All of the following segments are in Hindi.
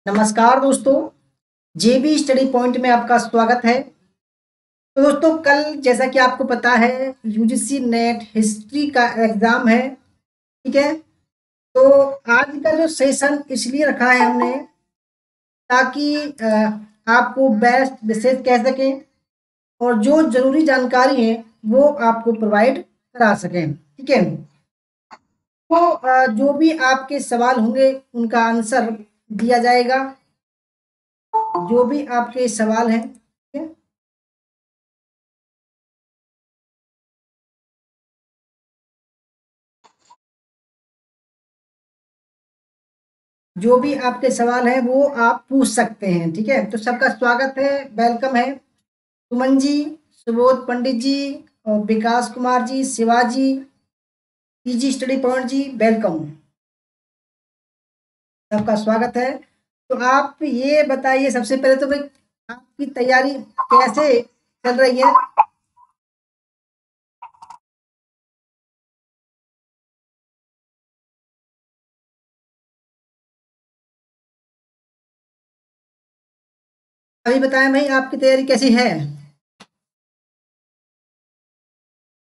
नमस्कार दोस्तों, जेबी स्टडी पॉइंट में आपका स्वागत है। तो दोस्तों, कल जैसा कि आपको पता है यूजीसी नेट हिस्ट्री का एग्ज़ाम है। ठीक है। तो आज का जो सेशन इसलिए रखा है हमने ताकि आपको बेस्ट विशेष कह सकें और जो ज़रूरी जानकारी है वो आपको प्रोवाइड करा सकें। ठीक है। तो जो भी आपके सवाल होंगे उनका आंसर दिया जाएगा। जो भी आपके सवाल हैं, ठीक है। जो भी आपके सवाल हैं वो आप पूछ सकते हैं। ठीक है। तो सबका स्वागत है, वेलकम है। सुमन जी, सुबोध पंडित जी और विकास Kumar ji, Shivaji, PG study point जी, वेलकम। सबका स्वागत है। तो आप ये बताइए सबसे पहले तो भाई, आपकी तैयारी कैसे चल रही है? अभी बताएं भाई, आपकी तैयारी कैसी है?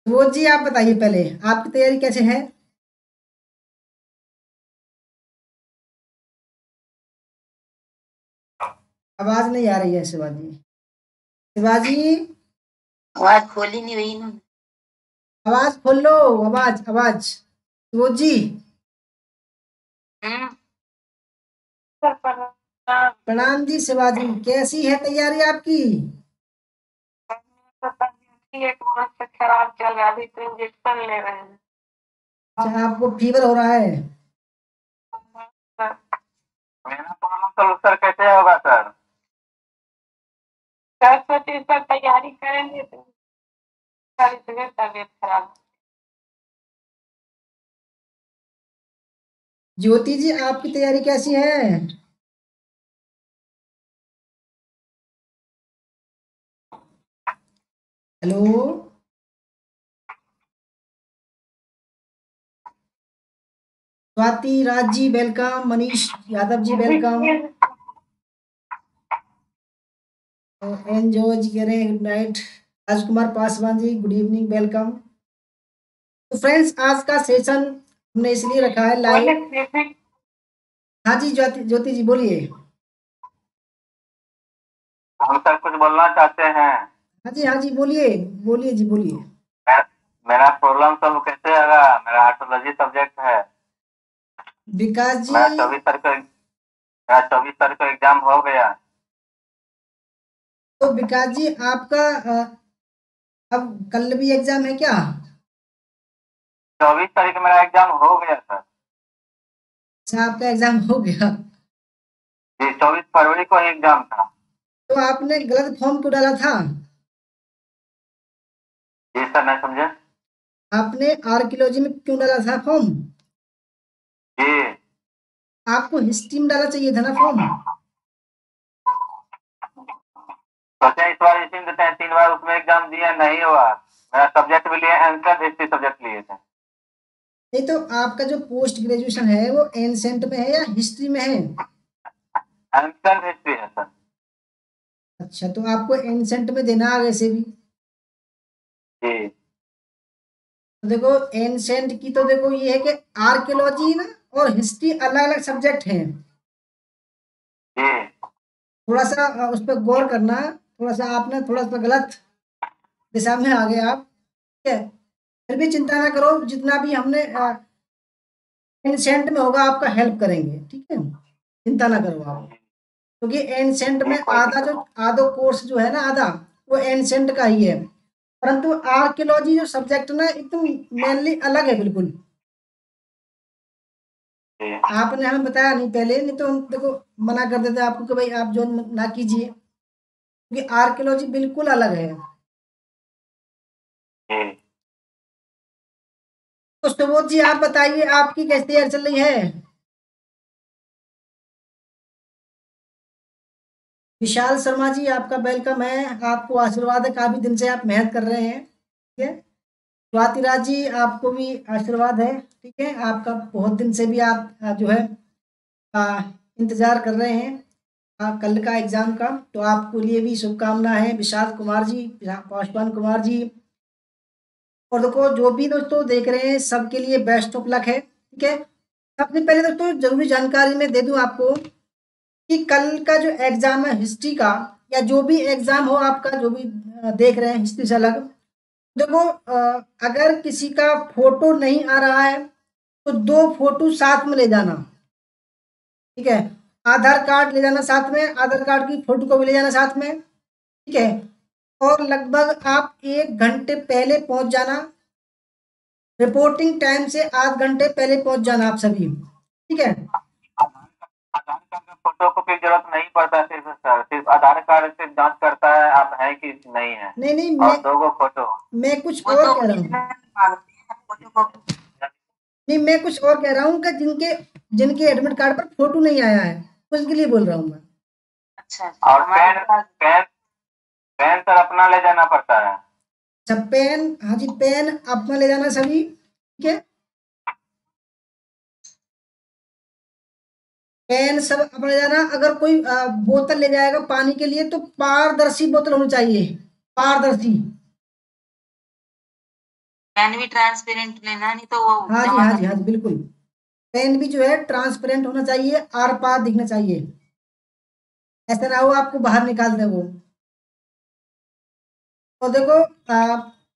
सुबोध जी, आप बताइए पहले आपकी तैयारी कैसे है? आवाज नहीं आ रही है शिवाजी। शिवाजी, आवाज खोली नहीं रही ना। आवाज खोल लो। आवाज आवाज सुबोध जी। हम्म। प्रणाम जी शिवाजी, कैसी है तैयारी आपकी? एक मास से खराब चल रहा है, अभी तो इंजेक्शन ले रहे हैं। अच्छा, आपको फीवर हो रहा है? मेरा प्रॉब्लम तो सर कैसे होगा सर? सर सोचिए सर तैयारी करेंगे तो सर इसलिए तबीयत खराब। ज्योति जी, आपकी तैयारी कैसी है? Hello. Swati Raj ji welcome, Manish Yadav ji welcome, N George कह रहे हैं गुड नाइट, राजकुमार Paswan ji good evening welcome. तो फ्रेंड्स, आज का सेशन हमने इसलिए रखा है लाइव। हाँ जी, ज्योति ज्योति जी बोलिए। हम सर कुछ बोलना चाहते हैं। हाँ जी, हाँ जी, बोलिए बोलिए जी बोलिए। मेरा प्रॉब्लम सॉल्व कैसे होगा? मेरा आर्टोलॉजी सब्जेक्ट है। विकास जी। मेरा 24 तारीख को एग्जाम हो गया। तो विकास जी, आपका अब कल भी एग्जाम है क्या? 24 तारीख को मेरा एग्जाम हो गया सर। अच्छा, आपका एग्जाम हो गया। जी, 24 फरवरी को ही एग्जाम था। तो आपने गलत फॉर्म क्यों डाला था? जी सर, नहीं समझे। आपने आर्कियोलॉजी में क्यों डाला था फॉर्म? जी, आपको हिस्ट्री में डालना चाहिए था ना फॉर्म। सोचे इस बार इसी में देते हैं, 3 बार उसमें एग्जाम दिया नहीं हुआ। मेरा सब्जेक्ट भी लिए एंकर हिस्ट्री सब्जेक्ट लिए थे। नहीं तो आपका जो पोस्ट ग्रेजुएशन है वो एंसेंट में है या हिस्ट्री में है? एंकर हिस्ट्री है सर। अच्छा, तो आपको एंसेंट में देना आगे से भी। जी। तो देखो, एंसेंट की तो देखो ये है कि आर्कियोलॉजी ना और हिस्ट्री अलग अलग सब्जेक्ट हैं। जी। थोड़ा सा उस पर गौर करना। थोड़ा सा आपने थोड़ा सा गलत दिशा में आ गए आप। ठीक है। फिर भी चिंता ना करो, जितना भी हमने एंसेंट में होगा आपका हेल्प करेंगे। ठीक है, चिंता ना करो आप। क्योंकि एंसेंट में जी, कोई आधा दिक्कत जो नहीं। आधो कोर्स जो है ना, आधा वो एंसेंट का ही है। परंतु आर्कियोलॉजी जो सब्जेक्ट ना एकदम मेनली अलग है बिल्कुल। जी। आपने हमें बताया नहीं पहले, नहीं तो हम देखो मना कर देते आपको कि भाई आप जो ना कीजिए, क्योंकि आर्कियोलॉजी बिल्कुल अलग है। जी। तो सुबोध जी, आप बताइए आपकी कैसी तैयारी चल रही है? विशाल शर्मा जी, आपका वेलकम है। आपको आशीर्वाद है, काफी दिन से आप मेहनत कर रहे हैं। ठीक है। स्वाति राज जी, आपको भी आशीर्वाद है। ठीक है, आपका बहुत दिन से भी आप जो है इंतजार कर रहे हैं कल का एग्जाम का, तो आपको लिए भी शुभकामना है विशाल कुमार जी, पासवान कुमार जी। और देखो जो भी दोस्तों देख रहे हैं सबके लिए बेस्ट ऑफ लक है, ठीक है। सबसे पहले दोस्तों जरूरी जानकारी मैं दे दूं आपको कि कल का जो एग्जाम है हिस्ट्री का, या जो भी एग्जाम हो आपका, जो भी देख रहे हैं हिस्ट्री से अलग, देखो अगर किसी का फोटो नहीं आ रहा है तो 2 फोटो साथ में ले जाना, ठीक है। आधार कार्ड ले जाना साथ में, आधार कार्ड की फोटो को भी ले जाना साथ में, ठीक है। और लगभग आप 1 घंटे पहले पहुंच जाना, रिपोर्टिंग टाइम से आध घंटे पहले पहुंच जाना आप सभी, ठीक है। आधार कार्ड में फोटो कॉपी की जरूरत नहीं पड़ता, सिर्फ आधार कार्ड से जांच करता है आप है कि नहीं है, नहीं नहीं, और 2 फोटो। मैं कुछ वो और तो कह रहा हूँ, मांगते हैं फोटोकॉपी। नहीं मैं कुछ और कह रहा हूँ कि जिनके जिनके एडमिट कार्ड पर फोटो नहीं आया है उसके लिए बोल रहा हूँ मैं। अच्छा और हमारे पास पेन सर अपना ले जाना पड़ता है। अच्छा पेन, हाँ जी पेन अपना ले जाना सभी, ठीक है। पेन सब अपना ले जाना। अगर कोई बोतल ले जाएगा पानी के लिए तो पारदर्शी बोतल होनी चाहिए, पारदर्शी। पेन भी ट्रांसपेरेंट लेना, नहीं तो वो हाँ जी जमा हाँ कर जी हाँ जी बिल्कुल। पेन भी जो है ट्रांसपेरेंट होना चाहिए, आर पार दिखना चाहिए, ऐसा ना हो आपको बाहर निकाल दे वो। और देखो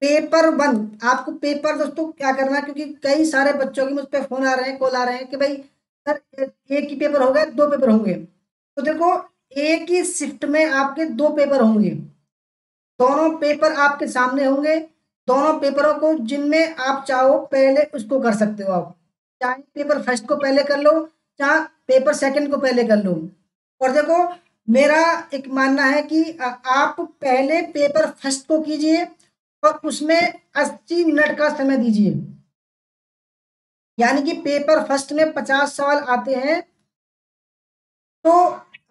पेपर 1 आपको पेपर दोस्तों क्या करना है, क्योंकि कई सारे बच्चों के मुझ पे फोन आ रहे हैं, कॉल आ रहे हैं कि भाई सर एक ही पेपर होगा, 2 पेपर होंगे। तो देखो एक ही शिफ्ट में आपके 2 पेपर होंगे, दोनों पेपर आपके सामने होंगे। दोनों पेपरों को जिनमें आप चाहो पहले उसको कर सकते हो आप, चाहे पेपर फर्स्ट को पहले कर लो, चाहे पेपर सेकंड को पहले कर लो। और देखो मेरा एक मानना है कि आप पहले पेपर फर्स्ट को कीजिए और उसमें 80 मिनट का समय दीजिए, यानी कि पेपर फर्स्ट में 50 सवाल आते हैं तो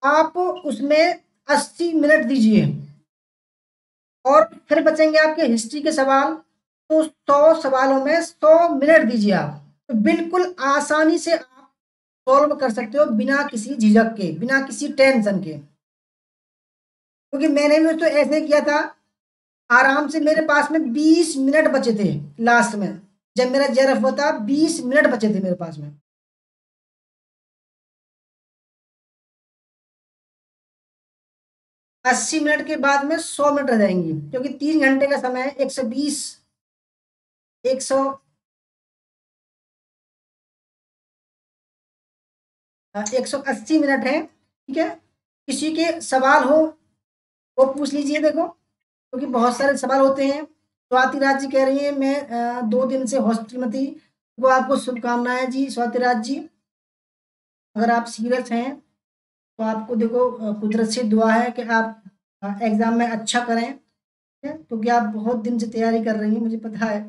आप उसमें 80 मिनट दीजिए। और फिर बचेंगे आपके हिस्ट्री के सवाल, तो 100 सवालों में 100 मिनट दीजिए आप, तो बिल्कुल आसानी से आप सॉल्व कर सकते हो बिना किसी झिझक के, बिना किसी टेंशन के। क्योंकि मैंने भी तो ऐसे किया था, आराम से मेरे पास में 20 मिनट बचे थे लास्ट में, जब मेरा जेआरएफ हुआ था 20 मिनट बचे थे मेरे पास में। 80 मिनट के बाद में 100 मिनट रह जाएंगी, क्योंकि 3 घंटे का समय है। 120 100 180 मिनट है, ठीक है। किसी के सवाल हो वो पूछ लीजिए, देखो क्योंकि बहुत सारे सवाल होते हैं। स्वाति राज जी कह रही है मैं 2 दिन से हॉस्टल में थी, वो आपको शुभकामनाएं जी स्वाति राज जी। अगर आप सीरियस हैं तो आपको देखो कुदरत से दुआ है कि आप एग्जाम में अच्छा करें, ठीक है, क्योंकि आप बहुत दिन से तैयारी कर रही हैं मुझे पता है।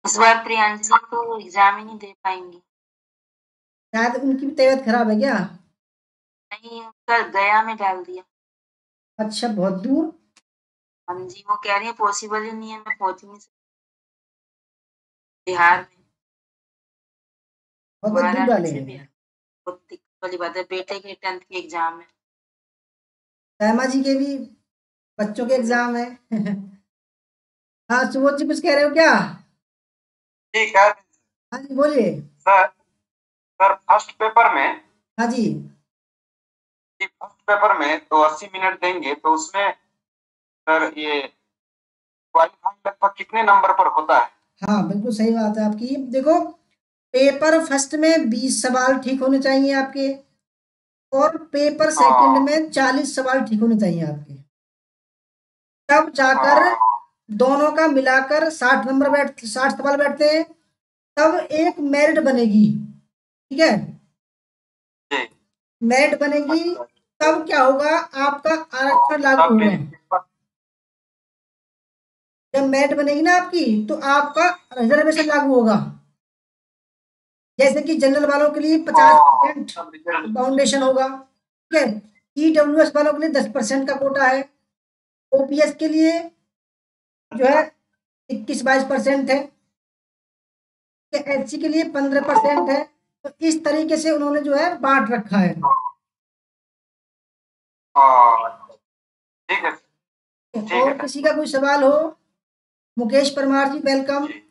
इस बार प्रियांशी तो एग्जाम ही नहीं दे पाएंगी। शायद उनकी भी तबीयत खराब है क्या? नहीं, उनका गया में डाल दिया। अच्छा बहुत दूर। हाँ जी, वो कह रही है पॉसिबल ही नहीं है, मैं पहुंच ही नहीं सकती बिहार में। बहुत बहुत दूर महाराष्ट्र डाले से हैं। बिहार बहुत दिक्कत वाली बात है, बेटे के 10th के एग्जाम है। सहमा जी के भी बच्चों के एग्जाम है। हाँ सुबोध जी कुछ कह रहे हो क्या? ठीक है हाँ जी बोलिए। सर। सर फर्स्ट पेपर में, हाँ जी फर्स्ट पेपर में तो 80 मिनट देंगे, तो उसमें सर ये क्वालिफाई लगभग कितने नंबर पर होता है? हाँ बिल्कुल सही बात है आपकी। देखो पेपर फर्स्ट में 20 सवाल ठीक होने चाहिए आपके, और पेपर सेकंड हाँ में 40 सवाल ठीक होने चाहिए आपके, तब जाकर हाँ दोनों का मिलाकर 60 सवाल बैठते हैं, तब एक मेरिट बनेगी, ठीक है। जी। मेरिट बनेगी अच्छा, तब क्या होगा, आपका आरक्षण लागू तब होगा। पेपर। जब मेरिट बनेगी ना आपकी तो आपका रिजर्वेशन लागू होगा। जैसे कि जनरल वालों के लिए पचास हाँ परसेंट तब रिजल्ट। फाउंडेशन होगा, ठीक है। ईडब्ल्यूएस वालों के लिए 10% का कोटा है, ओपीएस के लिए जो है 21-22% है, एससी के लिए 15% है, तो इस तरीके से उन्होंने जो है बांट रखा है। हाँ, ठीक है, ठीक और है। किसी का कोई सवाल हो? मुकेश परमार जी वेलकम, जी,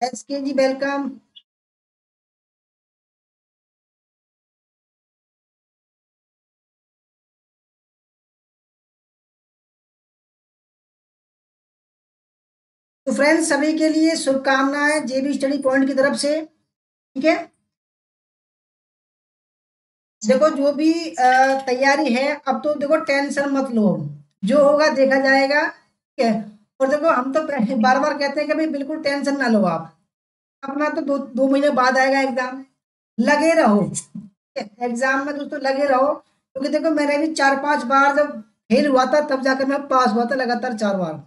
एसके जी वेलकम। तो फ्रेंड्स सभी के लिए शुभकामनाएं जेबी स्टडी पॉइंट की तरफ से, ठीक है। देखो जो भी तैयारी है, अब तो देखो टेंशन मत लो, जो होगा देखा जाएगा, ठीक है। और देखो हम तो बार बार कहते हैं कि भाई बिल्कुल टेंशन ना लो आप, अपना तो दो महीने बाद आएगा एग्जाम, लगे रहो, ठीक है? एग्जाम में दोस्तों लगे रहो, क्योंकि देखो मैंने भी 4-5 बार जब फेल हुआ था तब जाकर मैं पास हुआ था लगातार 4 बार।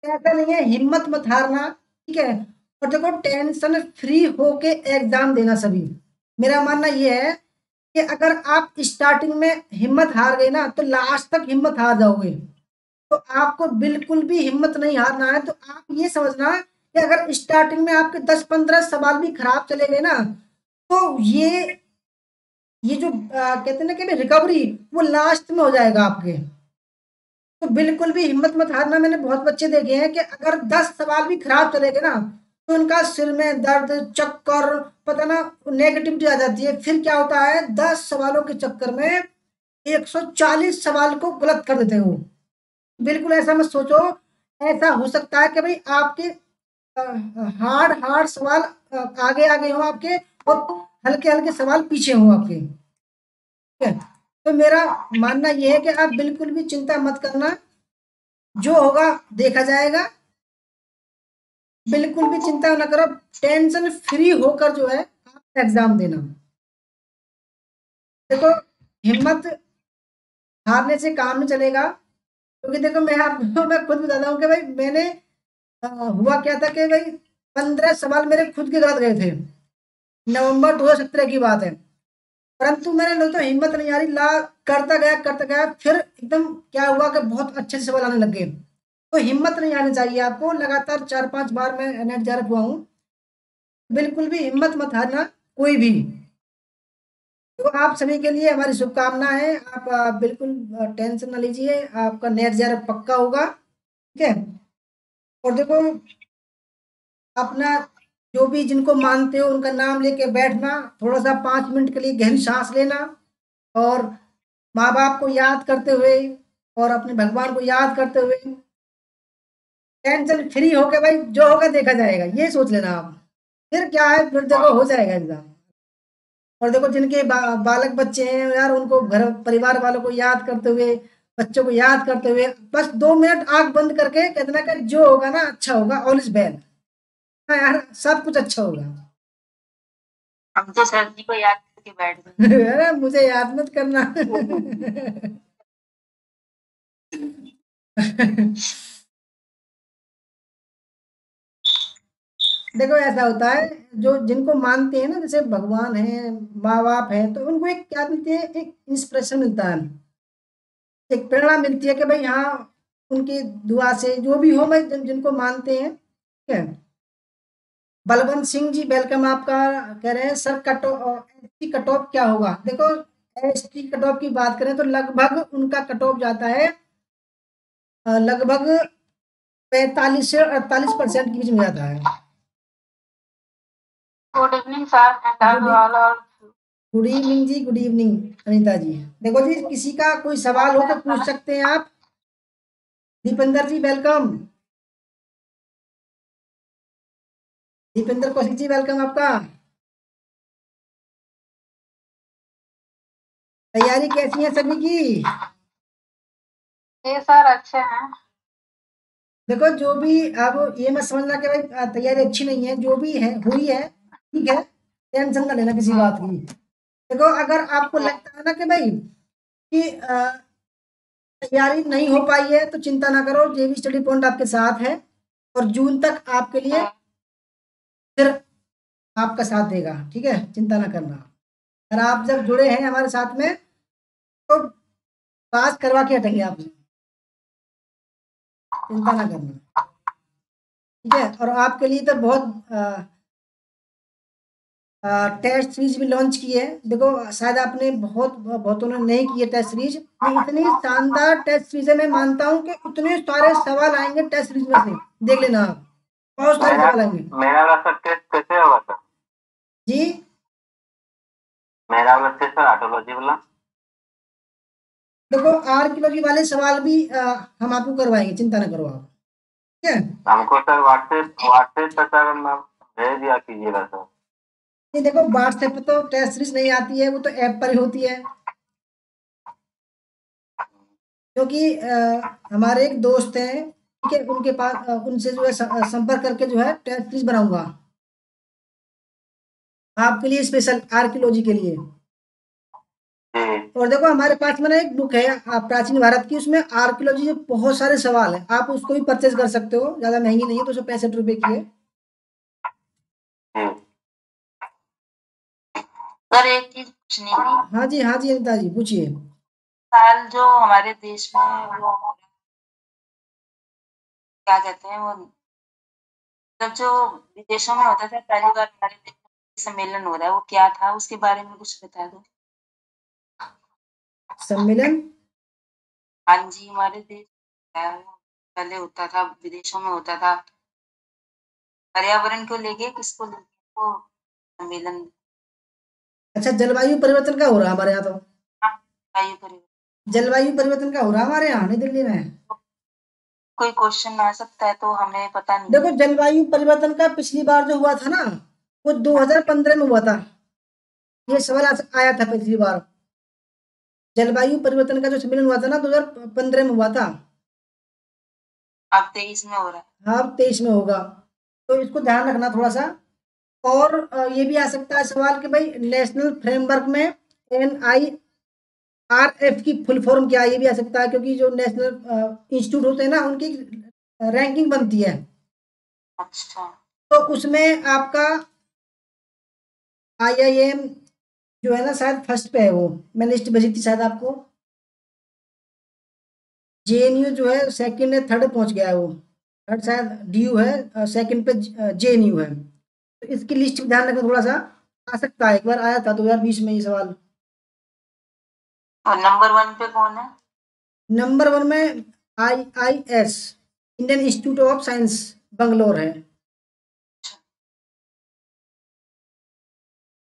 ऐसा नहीं है, हिम्मत मत हारना, ठीक है। और देखो टेंशन फ्री होके एग्जाम देना सभी। मेरा मानना ये है कि अगर आप स्टार्टिंग में हिम्मत हार गए ना तो लास्ट तक हिम्मत हार जाओगे। तो आपको बिल्कुल भी हिम्मत नहीं हारना है। तो आप ये समझना कि अगर स्टार्टिंग में आपके 10-15 सवाल भी खराब चले गए ना, तो ये जो कहते हैं ना कि रिकवरी, वो लास्ट में हो जाएगा आपके। तो बिल्कुल भी हिम्मत मत हारना। मैंने बहुत बच्चे देखे हैं कि अगर 10 सवाल भी खराब चले गए ना, तो उनका सिर में दर्द, चक्कर, पता ना, नेगेटिविटी आ जाती है। फिर क्या होता है, 10 सवालों के चक्कर में 140 सवाल को गलत कर देते हो। बिल्कुल ऐसा मत सोचो। ऐसा हो सकता है कि भाई आपके हार्ड हार्ड सवाल आगे आगे हो आपके, और हल्के हल्के सवाल पीछे हो आपके, ठीक है। तो मेरा मानना यह है कि आप बिल्कुल भी चिंता मत करना, जो होगा देखा जाएगा। बिल्कुल भी चिंता ना करो, टेंशन फ्री होकर जो है आप एग्जाम देना। देखो हिम्मत हारने से काम नहीं चलेगा, क्योंकि देखो मैं आपको मैं खुद बताता हूँ कि भाई मैंने हुआ क्या था कि भाई 15 सवाल मेरे खुद के गलत गए थे। नवंबर 2017 की बात है। परंतु मैंने लो तो हिम्मत नहीं आ रही, ला करता गया, फिर एकदम क्या हुआ कि बहुत अच्छे से सवाल आने लग गए। तो हिम्मत नहीं आनी चाहिए आपको। लगातार 4-5 बार मैं नेट जा हुआ हूँ। बिल्कुल भी हिम्मत मत हारना कोई भी। तो आप सभी के लिए हमारी शुभकामनाएं हैं। आप बिल्कुल टेंशन ना लीजिए, आपका नेट जरा पक्का होगा, ठीक है। और देखो अपना जो भी जिनको मानते हो उनका नाम लेके बैठना, थोड़ा सा 5 मिनट के लिए गहरी सांस लेना, और माँ बाप को याद करते हुए और अपने भगवान को याद करते हुए टेंशन फ्री होके भाई जो होगा देखा जाएगा, ये सोच लेना आप। फिर क्या है, फिर देखो हो जाएगा एग्जाम। और देखो जिनके बालक बच्चे हैं यार, उनको घर परिवार वालों को याद करते हुए, बच्चों को याद करते हुए बस 2 मिनट आंख बंद करके कहना कि जो होगा ना अच्छा होगा, ऑल इज वेल। हाँ यार, सब कुछ अच्छा होगा। हम तो सर जी को याद करके बैठ गए। अरे मुझे याद मत करना। देखो ऐसा होता है, जो जिनको मानते हैं ना, जैसे भगवान है, माँ बाप है, तो उनको एक क्या मिलती है, एक इंस्पिरेशन मिलता है, एक प्रेरणा मिलती है कि भाई हाँ, उनकी दुआ से जो भी हो, मैं जिनको मानते हैं, ठीक है। बलवंत सिंह जी वेलकम आपका। कह रहे हैं sir cut ST cut off क्या होगा। देखो एसटी कट ऑफ की बात करें तो लगभग उनका कट ऑफ जाता है लगभग 45 से 48% के बीच में जाता है। Good evening sir and good all और गुड इवनिंग जी, गुड इवनिंग अनीता जी। देखो जी किसी का कोई सवाल हो तो पूछ सकते हैं आप। दीपेंद्र जी वेलकम, दीपेंद्र कौशिक जी वेलकम आपका। तैयारी कैसी है सभी की? ये सर अच्छे हैं। देखो जो भी, अब ये मत समझना कि भाई तैयारी अच्छी नहीं है, जो भी है हुई है, ठीक है। टेंशन ना लेना किसी बात की। देखो अगर आपको लगता है ना कि भाई कि तैयारी नहीं हो पाई है, तो चिंता ना करो, जेबी स्टडी पॉइंट आपके साथ है, और जून तक आपके लिए फिर आपका साथ देगा, ठीक है। चिंता ना करना। अगर आप जब जुड़े हैं हमारे साथ में, तो पास करवा के हटेंगे आपसे, चिंता ना करना, ठीक है। और आपके लिए तो बहुत टेस्ट सीरीज भी लॉन्च की है। देखो शायद आपने बहुतों ने नहीं की है टेस्ट सीरीज, ये इतनी शानदार टेस्ट सीरीज है, मैं मानता हूँ कि इतने सारे सवाल आएंगे टेस्ट सीरीज में से, देख लेना आप, बहुत सारे मेरा सवाल आएंगे। मेरा वाला टेस्ट कैसे होगा सर? जी मेरा वाला टेस्ट सर ऑटोलॉजी वाला। देखो आर्कियोलॉजी वाले सवाल भी हम आपको करवाएंगे, चिंता ना करो आप, ठीक है। हमको सर व्हाट्सएप पर सर भेज दिया कीजिएगा सर। नहीं देखो व्हाट्सएप पे तो टेस्ट सीरीज नहीं आती है, वो तो ऐप पर ही होती है, क्योंकि हमारे एक दोस्त हैं, ठीक है, उनके पास उनसे जो है संपर्क करके जो है टेस्ट सीरीज बनाऊंगा आपके लिए, स्पेशल आर्कियोलॉजी के लिए। जी और देखो हमारे पास में ना एक बुक है प्राचीन भारत की, उसमें आर्कियोलॉजी के बहुत सारे सवाल हैं, आप उसको भी परचेज कर सकते हो, ज़्यादा महंगी नहीं है, 265 रुपये की है। जी सर एक चीज पूछनी थी, हाँ जी अनिता जी पूछिए। साल जो हमारे देश में वो क्या कहते हैं वो, मतलब जो विदेशों में होता था पहली बार हमारे देश में सम्मेलन हो रहा है, वो क्या था, उसके बारे में कुछ बता दो। सम्मेलन? हाँ जी, हमारे देश में पहले होता था, विदेशों में होता था, पर्यावरण को लेके, किसको लेके वो सम्मेलन। अच्छा जलवायु परिवर्तन का हो रहा है हमारे यहाँ तो, हाँ, वायु परिवर्तन। जलवायु परिवर्तन का हो रहा है हमारे यहाँ, नई दिल्ली में। कोई क्वेश्चन आ सकता है तो हमें पता नहीं देखो है। जलवायु परिवर्तन का पिछली बार जो हुआ था ना, वो 2015 में हुआ था, ये सवाल आया था पिछली बार। जलवायु परिवर्तन का जो सम्मेलन हुआ था ना 2015 में हुआ था, अब 23 में हो रहा है। हाँ 23 में होगा, तो इसको ध्यान रखना थोड़ा सा। और ये भी आ सकता है सवाल कि भाई नेशनल फ्रेमवर्क में NIRF की फुल फॉर्म क्या है, ये भी आ सकता है, क्योंकि जो नेशनल इंस्टीट्यूट होते हैं ना उनकी रैंकिंग बनती है, अच्छा, तो उसमें आपका IIM जो है ना शायद फर्स्ट पे है, वो मैंने लिस्ट भेजी थी शायद आपको। JNU जो है सेकंड है, थर्ड पहुंच गया है वो, थर्ड शायद DU है, सेकंड पे JNU है, तो इसकी लिस्ट में ध्यान रखना थोड़ा सा, आ सकता है, एक बार आया था 2020 में ये सवाल। और नंबर 1 पे कौन है? नंबर 1 में IIS, Indian institute of science, Bangalore है।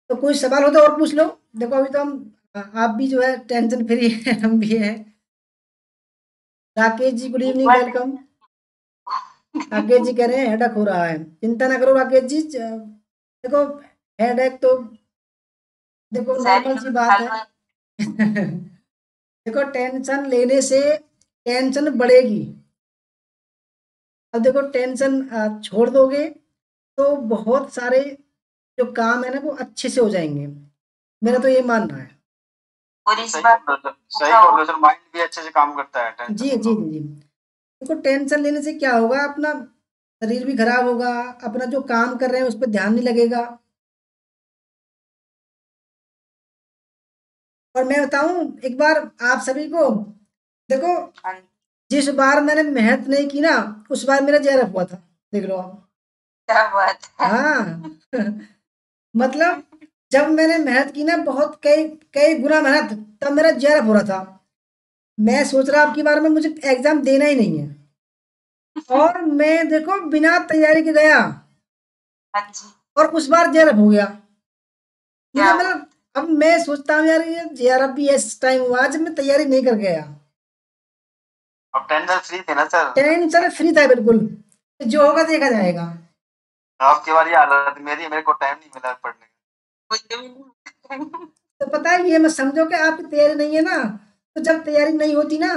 तो कोई सवाल हो तो और पूछ लो, देखो अभी तो हम आप भी जो है टेंशन फ्री है, हम भी हैं। राकेश जी गुड एक इवनिंग, बार वेलकम। राकेश जी कह रहे हैं हेडक हो रहा है, चिंता ना करो राकेश जी, देखो हेडेक तो देखो नॉर्मल सी बात है। देखो टेंशन लेने से टेंशन बढ़ेगी, अब देखो टेंशन छोड़ दोगे तो बहुत सारे जो काम है ना वो अच्छे से हो जाएंगे, मेरा तो ये मानना है। और इस सही बार बोल रहे हो सर, सही बोल रहे हो सर, माइंड भी अच्छे से काम करता है टेंशन जी में जी तो। जी जी देखो टेंशन लेने से क्या होगा, अपना शरीर भी खराब होगा, अपना जो काम कर रहे हैं उस पर ध्यान नहीं लगेगा। और मैं बताऊं एक बार आप सभी को, देखो हाँ, जिस बार मैंने मेहनत नहीं की ना उस बार मेरा JRF हुआ था, देख लो आप। क्या बात है। हाँ मतलब जब मैंने मेहनत की ना बहुत कई कई गुना मेहनत, तब मेरा JRF हो रहा था, मैं सोच रहा अब की बार में मुझे एग्जाम देना ही नहीं है, और मैं देखो बिना तैयारी के गया हाँ जी, और उस बार JRF हो गया। मुझे क्या मतलब अब मैं सोचता हूँ यार ये JRF भी इस टाइम हुआ जब मैं तैयारी नहीं कर गया, अब टेंशन फ्री थे ना सर। टेंशन फ्री था बिल्कुल, जो होगा देखा जाएगा। आपकी बारी हालत मेरी, मेरे को टाइम नहीं मिला पढ़ने का। मुझे भी नहीं। तो पता है ये मत समझो कि आपकी तैयारी नहीं है ना, तो जब तैयारी नहीं होती ना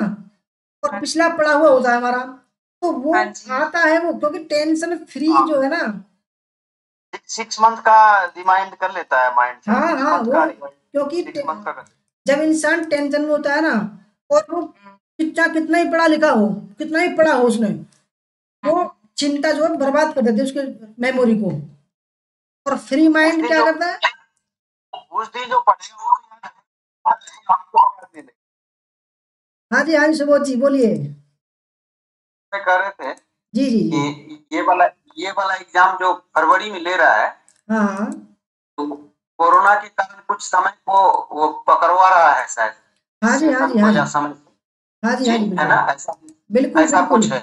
और पिछला पड़ा हुआ होता है हमारा, तो वो हाँ जी, आता है वो, क्योंकि टेंशन फ्री हाँ, जो है ना। 6 मंथ का रिमाइंड कर लेता है माइंड सर, हाँ 6 मंथ वो का रिमाइंड, क्योंकि 6 मंथ का कर। जब इंसान टेंशन में होता है ना, और वो कितना कितना ही पढ़ा लिखा हो, कितना ही पढ़ा हो उसने, वो चिंता जो है बर्बाद कर देती है उसके मेमोरी को, और फ्री उस माइंड दिन क्या जो करता है। उस दिन जो पढ़ेगा वो तो याद है, आपको याद नहीं रहेगा। हाँ जी सुबोध जी बोलिए। मैं कह रहे थे जी जी जी कि ये वाला एग्जाम जो फरवरी में ले रहा है, हाँ हाँ तो कोरोना के कारण कुछ समय को वो पकड़वा रहा है शायद। हाँ जी, हाँ जी, सेशन हाँ को या जी, समय हाँ जी, जी हाँ जी, है बिल्कुल ना, ऐसा बिल्कुल ऐसा बिल्कुल। कुछ है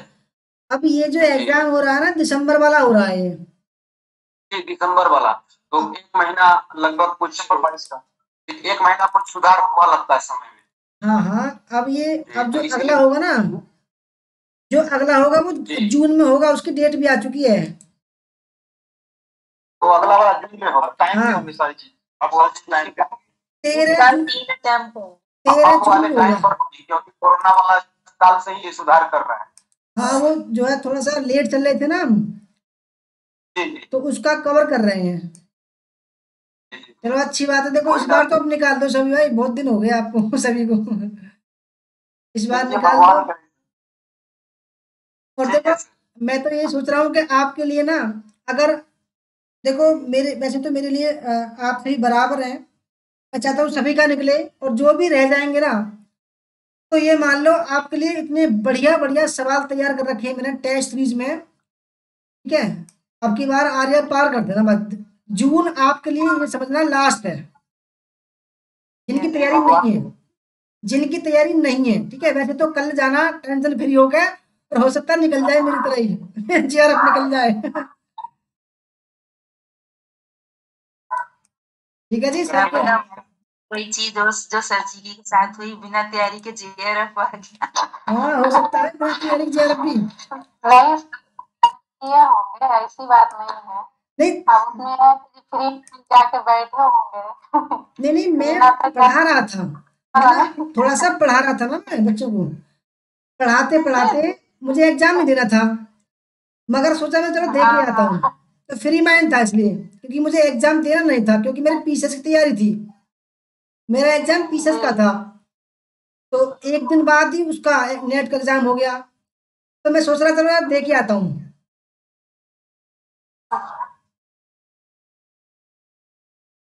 अब ये जो जी एग्जाम हो रहा है ना, दिसंबर वाला हो रहा है ये। जी, दिसंबर वाला। तो एक महीना लगभग कुछ 22 का एक महीना कुछ सुधार हुआ लगता है समय में। हाँ हाँ, अब ये जी, अब तो जो अगला इसीलिए होगा ना, जो अगला होगा वो जी, जून में होगा, उसकी डेट भी आ चुकी है। तो अगला वाला जून में होगा, टाइम पे हाँ, होंगी सारी चीज, अब वो टाइम पे इस 13 बार जून, 3 अटेम्प्ट होंगे। 13 अब जून वाले में टाइम होगा। पर होगी, क्योंकि कोरोना वाला साल से ही ये सुधार कर रहा है। हाँ, वो जो है थोड़ा सा लेट चल रहे थे ना हम, जी जी तो उसका कवर कर रहे हैं। जी जी, चलो अच्छी बात है, देखो इस कोई ना, बार तो अब निकाल दो सभी भाई, बहुत दिन हो गए आपको सभी को। इस बार देखिए निकाल दो। भगवान करे। और ठीक देखो, है सर। मैं तो ये सोच रहा हूँ कि आपके लिए ना, अगर देखो मेरे वैसे तो मेरे लिए आप सभी बराबर हैं। मैं चाहता हूँ सभी का निकले, और जो भी रह जाएंगे ना, तो ये मान लो आपके लिए इतने बढ़िया बढ़िया सवाल तैयार कर रखे हैं मैंने टेस्ट सीरीज में। ठीक है, अब की बार आर्या पार कर देना बस। जून आपके लिए ये समझना लास्ट है, जिनकी यस। जी तैयारी भगवान, नहीं है, जिनकी तैयारी नहीं है। ठीक है, वैसे तो कल जाना टेंशन फ्री हो गया, और हो सकता है निकल जाए मेरी तरह ही जीआरएफ निकल जाए। ठीक है जी, क्या सही है। पता कोई चीज जो सर जी के साथ हुई, बिना तैयारी के जेआरएफ आ गया। हाँ, हो सकता है बिना तैयारी के जीआरएफ भी। नहीं किए होंगे, ऐसी बात नहीं है। नहीं अब उसमें है कि फ्री में जाके बैठे होंगे। नहीं नहीं, मैं बिना तो पढ़ा रहा था। मैं ना थोड़ा सा पढ़ा रहा था ना, मैं बच्चों को पढ़ाते पढ़ाते मुझे एग्जाम ही देना था, मगर सोचा मैं चलो दे के हाँ आता हूँ। हाँ। तो फ्री माइंड था इसलिए, क्योंकि मुझे एग्जाम देना नहीं था, क्योंकि मेरे पीसीएस की तैयारी थी। मेरा एग्जाम पीसीएस का था। तो एक दिन बाद ही उसका नेट का एग्जाम हो गया। तो मैं सोच रहा था मैं दे के आता हूँ।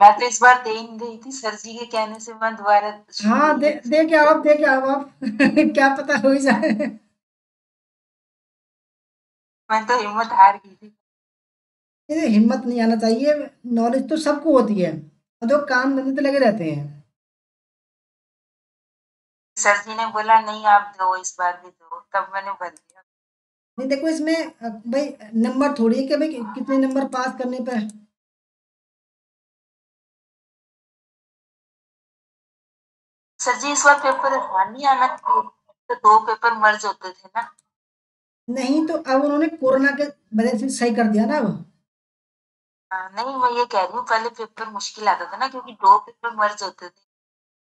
मैं तो इस बार दे ही नहीं रही थी, सर जी के कहने से मैं दोबारा शुरू हाँ, हुई दे है। दे के आओ, आप दे के आओ आप। क्या पता हो ही जाए। मैं तो हिम्मत हार गई थी। ये हिम्मत नहीं आना चाहिए, नॉलेज तो सबको होती है, और जो काम धंधे तो लगे रहते हैं। सर जी ने बोला नहीं आप दो, इस बार भी दो, तब मैंने भर दिया। नहीं देखो इसमें भाई नंबर थोड़ी है कि भाई कितने नंबर पास करने पर। सर जी इस बार पेपर आसान नहीं आना चाहिए, तो 2 पेपर मर्ज होते थे ना। नहीं, तो अब उन्होंने कोरोना के वजह से सही कर दिया ना अब। नहीं मैं ये कह रही हूँ, पहले पेपर मुश्किल आता था ना, क्योंकि 2 पेपर मर्ज होते थे।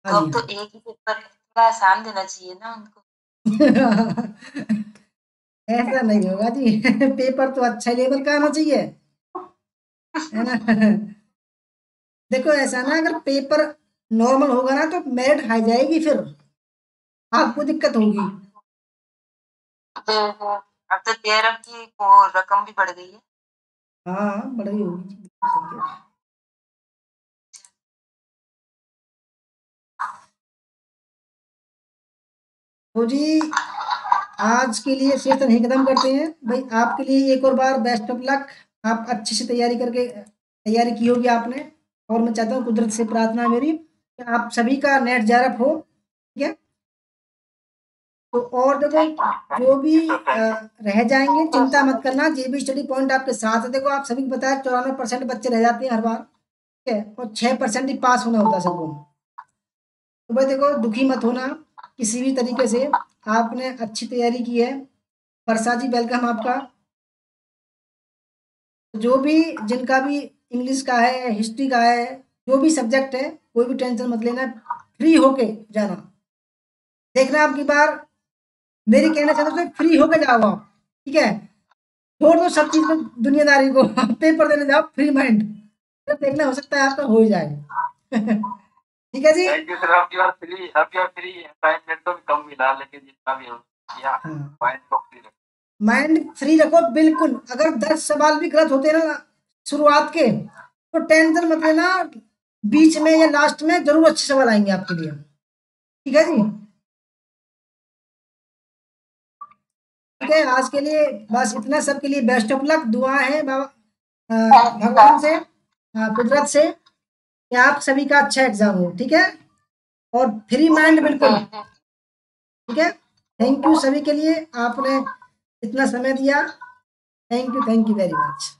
हाँ तो जी, अब तो एक ही पेपर, थोड़ा आसान देना चाहिए ना उनको। हाँ। ऐसा नहीं होगा जी। पेपर तो अच्छा लेवल का आना चाहिए, है ना। देखो ऐसा ना, अगर पेपर नॉर्मल होगा ना तो मेरिट हाई जाएगी, फिर आपको दिक्कत होगी। अब तो जेआरएफ की वो रकम भी बढ़ गई है। हाँ, बढ़ गई होगी जी, बिल्कुल सही कह रहे हैं। तो जी, आज के लिए सेशन यहीं खत्म करते हैं भाई। आपके लिए एक और बार बेस्ट ऑफ लक। आप अच्छे से तैयारी करके तैयारी की होगी आपने, और मैं चाहता हूँ, कुदरत से प्रार्थना है मेरी कि आप सभी का नेट जारफ हो। ठीक है, तो और देखो, थैंक यू। जो भी सर थैंक यू। रह जाएंगे चिंता मत करना, जेबी स्टडी पॉइंट आपके साथ है। देखो आप सभी को पता है 94% बच्चे रह जाते हैं हर बार। ठीक है, और 6% ही पास होना होता है सबको। तो भाई देखो, दुखी मत होना किसी भी तरीके से। आपने अच्छी तैयारी की है। वर्षा जी, वेलकम आपका। जो भी जिनका भी इंग्लिश का है, हिस्ट्री का है, जो भी सब्जेक्ट है, कोई भी टेंशन मत लेना, फ्री होके जाना। देखना आपकी बार, मेरी कहने से तो फ्री होके जाओ आप। ठीक है, छोड़ दो सब चीज को, दुनियादारी को। पेपर देने जाओ फ्री माइंड, तो देखना हो सकता है आपका हो ही जाए। ठीक है जी। थैंक यू सर, अब यू आर फ्री असाइनमेंट तो भी कम मिला, लेकिन जितना भी हो किया हाँ, माइंड तो फ्री रखो। माइंड फ्री रखो बिल्कुल। अगर 10 सवाल भी गलत होते हैं ना शुरुआत के, तो टेंशन मत लेना, बीच में या लास्ट में जरूर अच्छे सवाल आएंगे आपके लिए। ठीक है जी। ठीक है, आज के लिए बस इतना। सबके लिए बेस्ट ऑफ लक, दुआ है बाबा भगवान से, कुदरत से। कि आप सभी का अच्छा एग्जाम हो, ठीक है, और फ्री माइंड बिल्कुल, ठीक है। थैंक यू सभी के लिए, आपने इतना समय दिया, थैंक यू वेरी मच।